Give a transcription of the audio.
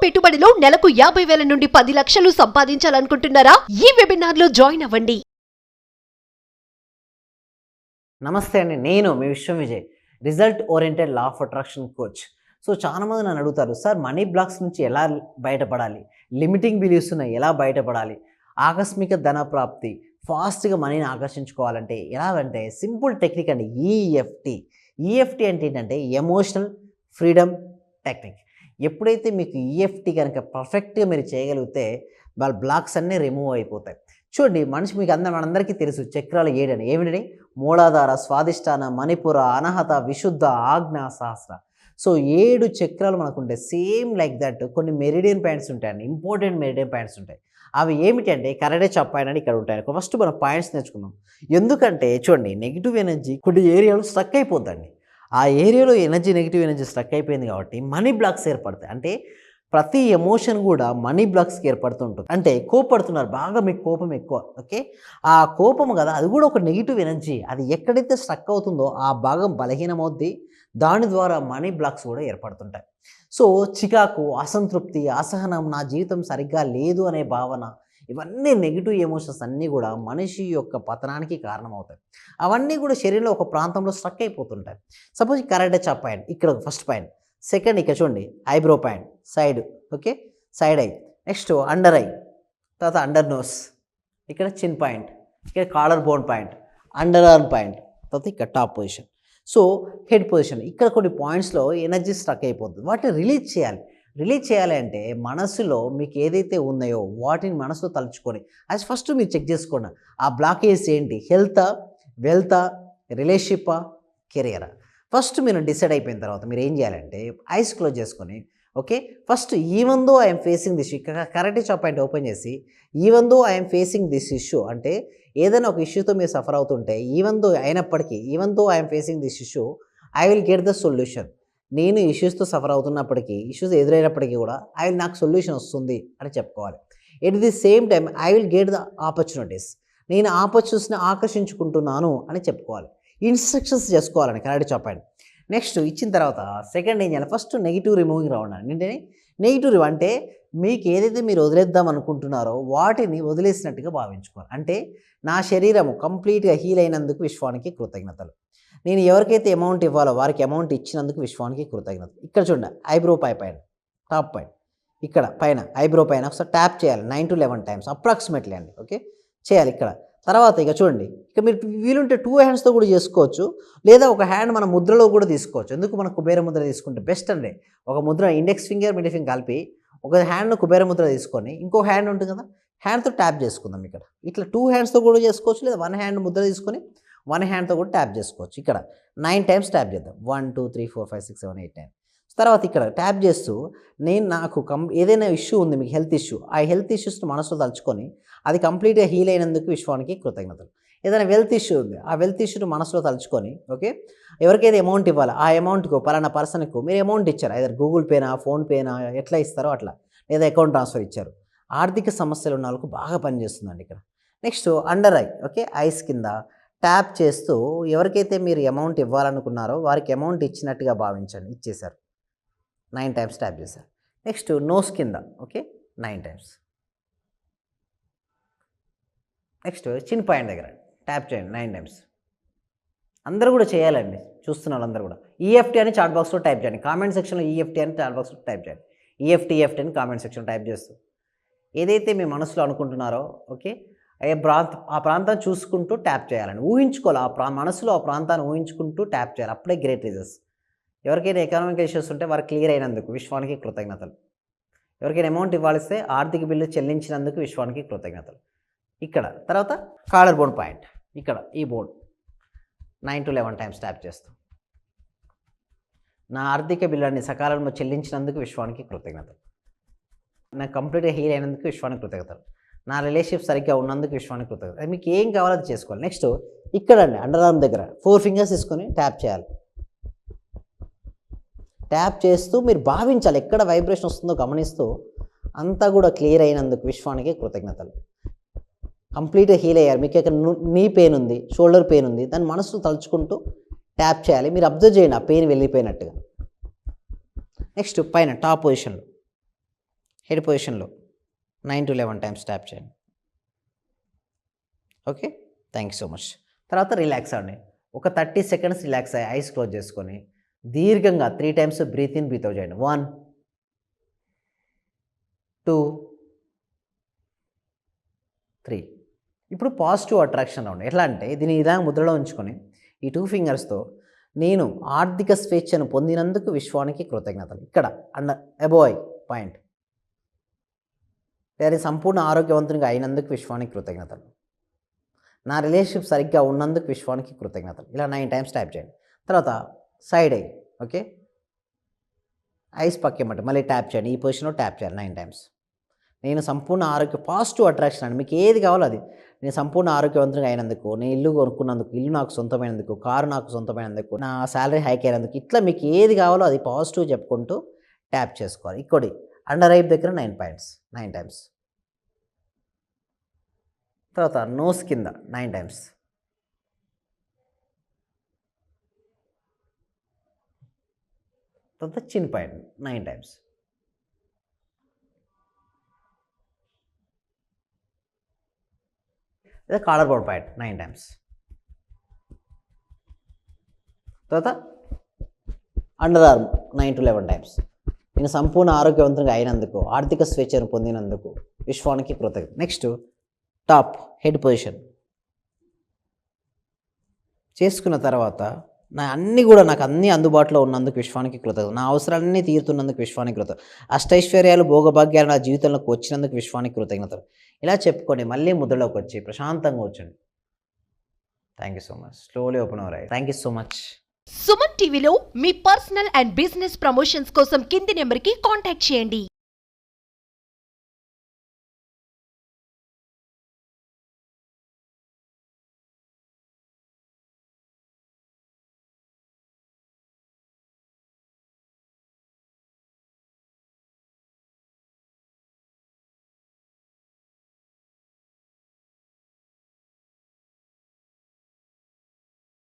పెట్టుబడిలో నెలకు 50,000 నుండి 10 లక్షలు సంపాదించాలనుకుంటున్నారా? ఈ వెబినార్ లో జాయిన్ అవ్వండి. నమస్తే అండి, నేను మీ విశ్వం Vijay, result oriented law of attraction coach. So చాలామంది నన్ను అడుగుతారు, సార్ మనీ బ్లాక్స్ నుంచి ఎలా బయటపడాలి, లిమిటింగ్ బిలీఫ్స్ ఉన్నాయి ఎలా బయటపడాలి, ఆకస్మిక ధన ప్రాప్తి, ఫాస్ట్గా మనీని ఆకర్షించుకోవాలంటే ఎలాగంటే సింపుల్ టెక్నిక్ అండి. ఈఎఫ్టీ అంటే ఏంటంటే ఎమోషనల్ ఫ్రీడమ్ టెక్నిక్. ఎప్పుడైతే మీకు ఈఎఫ్టీ కనుక పర్ఫెక్ట్గా మీరు చేయగలిగితే వాళ్ళ బ్లాక్స్ అన్నీ రిమూవ్ అయిపోతాయి. చూడండి, మనిషి మీకు మనందరికీ తెలుసు చక్రాలు 7 అని. ఏమిటండి? మూలాధార, స్వాదిష్టాన, మణిపుర, అనహత, విశుద్ధ, ఆజ్ఞ, సహస్ర. సో 7 చక్రాలు మనకుంటాయి. సేమ్ లైక్ దట్ కొన్ని మెరిడియన్ పాయింట్స్ ఉంటాయండి, ఇంపార్టెంట్ మెరిడియన్ పాయింట్స్ ఉంటాయి. అవి ఏమిటంటే కరెక్టే చెప్పాయని ఇక్కడ ఉంటాయి. ఫస్ట్ మనం పాయింట్స్ నేర్చుకుందాం. ఎందుకంటే చూడండి, నెగిటివ్ ఎనర్జీ కొన్ని ఏరియాలో స్ట్రక్ అయిపోద్దండి. ఆ ఏరియాలో నెగిటివ్ ఎనర్జీ స్ట్రక్ అయిపోయింది కాబట్టి మనీ బ్లాక్స్ ఏర్పడతాయి. అంటే ప్రతి ఎమోషన్ కూడా మనీ బ్లాక్స్కి ఏర్పడుతుంటుంది. అంటే కోపడుతున్నారు, బాగా మీకు కోపం ఎక్కువ, ఓకే, ఆ కోపం కదా అది కూడా ఒక నెగిటివ్ ఎనర్జీ. అది ఎక్కడైతే స్ట్రక్ అవుతుందో ఆ భాగం బలహీనమవుద్ది. దాని ద్వారా మనీ బ్లాక్స్ కూడా ఏర్పడుతుంటాయి. సో చికాకు, అసంతృప్తి, అసహనం, నా జీవితం సరిగ్గా లేదు అనే భావన, ఇవన్నీ నెగిటివ్ ఎమోషన్స్ అన్నీ కూడా మనిషి యొక్క పతనానికి కారణమవుతాయి. అవన్నీ కూడా శరీరంలో ఒక ప్రాంతంలో స్ట్రక్ అయిపోతుంటాయి. సపోజ్ కరెక్టే చెప్పాయండి, ఇక్కడ ఫస్ట్ పాయింట్. సెకండ్ ఇక్కడ చూడండి, eyebrow point side, okay, side I. Next under eye, తర్వాత అండర్ నోస్, ఇక్కడ చిన్ పాయింట్, ఇక్కడ collar bone point, under arm point, తర్వాత ఇక్కడ top position. So head position, ఇక్కడ కొన్ని పాయింట్స్లో ఎనర్జీ స్ట్రక్ అయిపోతుంది. వాటిని రిలీజ్ చేయాలి అంటే మనసులో మీకు ఏదైతే ఉన్నాయో వాటిని మనసులో తలుచుకొని అది ఫస్ట్ మీరు చెక్ చేసుకోండి. ఆ బ్లాకేజ్ ఏంటి? హెల్తా, వెల్తా, రిలేషన్షిప్పా, కెరియరా? ఫస్ట్ మీరు డిసైడ్ అయిపోయిన తర్వాత మీరు ఏం చేయాలంటే ఐస్ క్లోజ్ చేసుకొని, okay, first even though I'm facing this issue, correct point open చేసి even though I'm facing this issue అంటే ఏదైనా ఒక ఇష్యూతో మీరు సఫర్ అవుతుంటే even though I'm facing this issue I will get the solution. నేను ఇష్యూస్తో సఫర్ అవుతున్నప్పటికీ, ఇష్యూస్ ఎదురైనప్పటికీ కూడా నాకు సొల్యూషన్ వస్తుంది అని చెప్పుకోవాలి. At the same time I will get the opportunities, నేను ఆపర్చునిటీస్ని ఆకర్షించుకుంటున్నాను అని చెప్పుకోవాలి. ఇన్స్ట్రక్షన్స్ చేసుకోవాలని కరెక్ట్ చెప్పండి. నెక్స్ట్ ఇచ్చిన తర్వాత సెకండ్ ఏం చేయాలి? ఫస్ట్ నెగిటివ్ రిమూవింగ్ రావాలి. ఏంటంటే నెగిటివ్ అంటే మీకు ఏదైతే మీరు వదిలేద్దాం అనుకుంటున్నారో వాటిని వదిలేసినట్టుగా భావించుకోవాలి. అంటే నా శరీరము కంప్లీట్గా హీల్ అయినందుకు విశ్వానికి కృతజ్ఞతలు. నేను ఎవరికైతే అమౌంట్ ఇవ్వాలో వారికి అమౌంట్ ఇచ్చినందుకు విశ్వానికి కృతజ్ఞతలు. ఇక్కడ చూడండి, ఐబ్రో పైన టాప్ పాయింట్, ఇక్కడ పైన ఐబ్రో పైన ఒకసారి ట్యాప్ చేయాలి 9 to 11 టైమ్స్ అప్రాక్సిమేట్లీ అండి, ఓకే, చేయాలి ఇక్కడ. తర్వాత ఇక చూడండి, ఇక మీరు వీలుంటే 2 హ్యాండ్స్తో కూడా చేసుకోవచ్చు, లేదా ఒక హ్యాండ్ మన ముద్రలో కూడా తీసుకోవచ్చు. ఎందుకు మన కుబేర ముద్ర తీసుకుంటే బెస్ట్ అండి. ఒక Mudra index finger, middle finger కలిపి ఒక హ్యాండ్ను కుబేర ముద్ర తీసుకొని ఇంకో హ్యాండ్ ఉంటుంది కదా, హ్యాండ్తో ట్యాప్ చేసుకుందాం. ఇక్కడ ఇట్లా 2 హ్యాండ్స్తో కూడా చేసుకోవచ్చు, లేదా 1 హ్యాండ్ ముద్ర తీసుకొని 1 హ్యాండ్తో కూడా ట్యాప్ చేసుకోవచ్చు. ఇక్కడ 9 టైమ్స్ ట్యాప్ చేద్దాం. 1 2 3 4 5 6 7 8 9. తర్వాత ఇక్కడ ట్యాప్ చేస్తూ నాకు ఏదైనా ఇష్యూ ఉంది మీకు, హెల్త్ ఇష్యూ, ఆ హెల్త్ ఇష్యూస్ని మనసులో తలుచుకొని అది కంప్లీట్గా హీల్ అయినందుకు విశ్వానికి కృతజ్ఞతలు. ఏదైనా వెల్త్ ఇష్యూ ఉంది, ఆ వెల్త్ ఇష్యూని మనసులో తలుచుకొని, ఓకే, ఎవరికైతే అమౌంట్ ఇవ్వాలో ఆ అమౌంట్కు పలానా పర్సన్కు మీరు అమౌంట్ ఇచ్చారు, either గూగుల్ పేనా, ఫోన్పేనా, ఎట్లా ఇస్తారో అట్లా, లేదా అకౌంట్ ట్రాన్స్ఫర్ ఇచ్చారు. ఆర్థిక సమస్యలు ఉన్న వాళ్ళకు బాగా పనిచేస్తుందండి ఇక్కడ. Next under eye, okay, ice కింద ట్యాప్ చేస్తూ ఎవరికైతే మీరు అమౌంట్ ఇవ్వాలనుకున్నారో వారికి అమౌంట్ ఇచ్చినట్టుగా భావించండి. ఇచ్చేశారు, 9 టైమ్స్ ట్యాప్ చేశారు. నెక్స్ట్ నోస్ కింద, ఓకే, 9 టైమ్స్. నెక్స్ట్ చిన్ పాయింట్ దగ్గర ట్యాప్ చేయండి 9 టైమ్స్. అందరూ కూడా చేయాలండి, చూస్తున్న వాళ్ళందరూ కూడా. ఈఎఫ్టీ అని చాట్ బాక్స్లో టైప్ చేయండి, కామెంట్ సెక్షన్లో ఈఎఫ్టీ అని చాట్ బాక్స్లో టైప్ చేయండి. ఈఎఫ్టీ అని కామెంట్ సెక్షన్ టైప్ చేస్తూ ఏదైతే మీ మనసులో అనుకుంటున్నారో, ఓకే, ఆ ప్రాంతాన్ని చూసుకుంటూ ట్యాప్ చేయాలండి. ఊహించుకోవాలి, మనసులో ఆ ప్రాంతాన్ని ఊహించుకుంటూ ట్యాప్ చేయాలి. అప్పుడే గ్రేట్ రిజల్ట్స్. ఎవరికైనా ఎకనామిక్ ఇష్యూస్ ఉంటే వారు క్లియర్ అయినందుకు విశ్వానికి కృతజ్ఞతలు. ఎవరికైనా అమౌంట్ ఇవ్వాల్స్తే ఆర్థిక బిల్లు చెల్లించినందుకు విశ్వానికి కృతజ్ఞతలు. ఇక్కడ తర్వాత కాలర్ బోన్ పాయింట్, ఇక్కడ ఈ బోన్ 9 to 11 టైమ్స్ ట్యాప్ చేస్తూ నా ఆర్థిక బిల్లుని సకాలంలో చెల్లించినందుకు విశ్వానికి కృతజ్ఞతలు. నాకు కంప్లీట్గా హీల్ అయినందుకు విశ్వానికి కృతజ్ఞతలు. నా రిలేషన్షిప్ సరిగ్గా ఉన్నందుకు విశ్వానికి కృతజ్ఞతలు. అది మీకు ఏం కావాలో అది చేసుకోవాలి. నెక్స్ట్ ఇక్కడ అండి, అండర్ ఆర్మ్ దగ్గర 4 ఫింగర్స్ తీసుకొని ట్యాప్ చేయాలి. ట్యాప్ చేస్తూ మీరు భావించాలి, ఎక్కడ వైబ్రేషన్ వస్తుందో గమనిస్తూ అంతా కూడా క్లియర్ అయినందుకు విశ్వానికి కృతజ్ఞతలు. కంప్లీట్గా హీల్ అయ్యారు. మీకు ఇక్కడ నీ పెయిన్ ఉంది, షోల్డర్ పెయిన్ ఉంది, దాన్ని మనసులో తలుచుకుంటూ ట్యాప్ చేయాలి. మీరు అబ్జర్వ్ చేయండి ఆ పెయిన్ వెళ్ళిపోయినట్టుగా. నెక్స్ట్ పైన టాప్ పొజిషన్లో హెడ్ పొజిషన్లో 9 to 11 టైమ్స్ ట్యాప్ చేయండి. Okay, thank you so much. తర్వాత రిలాక్స్ అవ్వండి. ఒక 30 సెకండ్స్ రిలాక్స్ అయ్యి ఐస్ క్లోజ్ చేసుకొని దీర్ఘంగా 3 times breathe in breathe out చేయండి. 1 2 3. ఇప్పుడు పాజిటివ్ అట్రాక్షన్ అవ్వండి. ఎట్లా అంటే దీని విధంగా ముద్రలో ఉంచుకొని ఈ 2 ఫింగర్స్తో నేను ఆర్థిక స్వేచ్ఛను పొందినందుకు విశ్వానికి కృతజ్ఞతలు. ఇక్కడ అండ్ అబోయ్ పాయింట్, లేదా సంపూర్ణ ఆరోగ్యవంతునిగా అయినందుకు విశ్వానికి కృతజ్ఞతలు. నా రిలేషన్షిప్ సరిగ్గా ఉన్నందుకు విశ్వానికి కృతజ్ఞతలు. ఇలా 9 టైమ్స్ ట్యాప్ చేయండి. తర్వాత సైడ్ ఐ, ఓకే, ఐస్ పక్కేమంటే మళ్ళీ ట్యాప్ చేయండి. ఈ పొజిషన్లో ట్యాప్ చేయాలి 9 టైమ్స్. నేను సంపూర్ణ ఆరోగ్య పాజిటివ్ అట్రాక్షన్ అండి. మీకు ఏది కావాలో అది. నేను సంపూర్ణ ఆరోగ్యవంతంగా అయినందుకు, నేను ఇల్లు కొనుక్కున్నందుకు, ఇల్లు నాకు సొంతమైనందుకు, కారు నాకు సొంతమైనందుకు, నా శాలరీ హైక్ అయినందుకు, ఇట్లా మీకు ఏది కావాలో అది పాజిటివ్ చెప్పుకుంటూ ట్యాప్ చేసుకోవాలి. ఇంకోటి అండర్ ఐ దగ్గర 9 టైమ్స్. తర్వాత నోస్ కింద 9 టైమ్స్. తర్వాత చిన్ పైన 9 టైమ్స్. లేదా కాలర్ బోర్డ్ పైన 9 టైమ్స్. తర్వాత అండర్ ఆర్మ్ 9 to 11 టైమ్స్. నేను సంపూర్ణ ఆరోగ్యవంతంగా అయినందుకు, ఆర్థిక స్వేచ్ఛను పొందినందుకు విశ్వానికి కృతజ్ఞత. నెక్స్ట్ టాప్ హెడ్ పొజిషన్ చేసుకున్న తర్వాత నాకు అన్నీ అందుబాటులో ఉన్నందుకు విశ్వానికి కృతజ్ఞత. నా అవసరాలన్నీ తీరుతున్నందుకు విశ్వానికి కృతజ్ఞత. అష్టైశ్వర్యాలు భోగభాగ్యాలు నా జీవితంలోకి వచ్చినందుకు విశ్వానికి కృతజ్ఞతలు. ఇలా చెప్పుకోండి. మళ్ళీ ముద్రలోకి వచ్చి ప్రశాంతంగా వచ్చండి. Thank you so much. Slowly open hour I. Thank you so much. Suman టీవీలో మీ పర్సనల్ అండ్ బిజినెస్ ప్రమోషన్స్ కోసం కింది నెంబర్కి కాంటాక్ట్ చేయండి.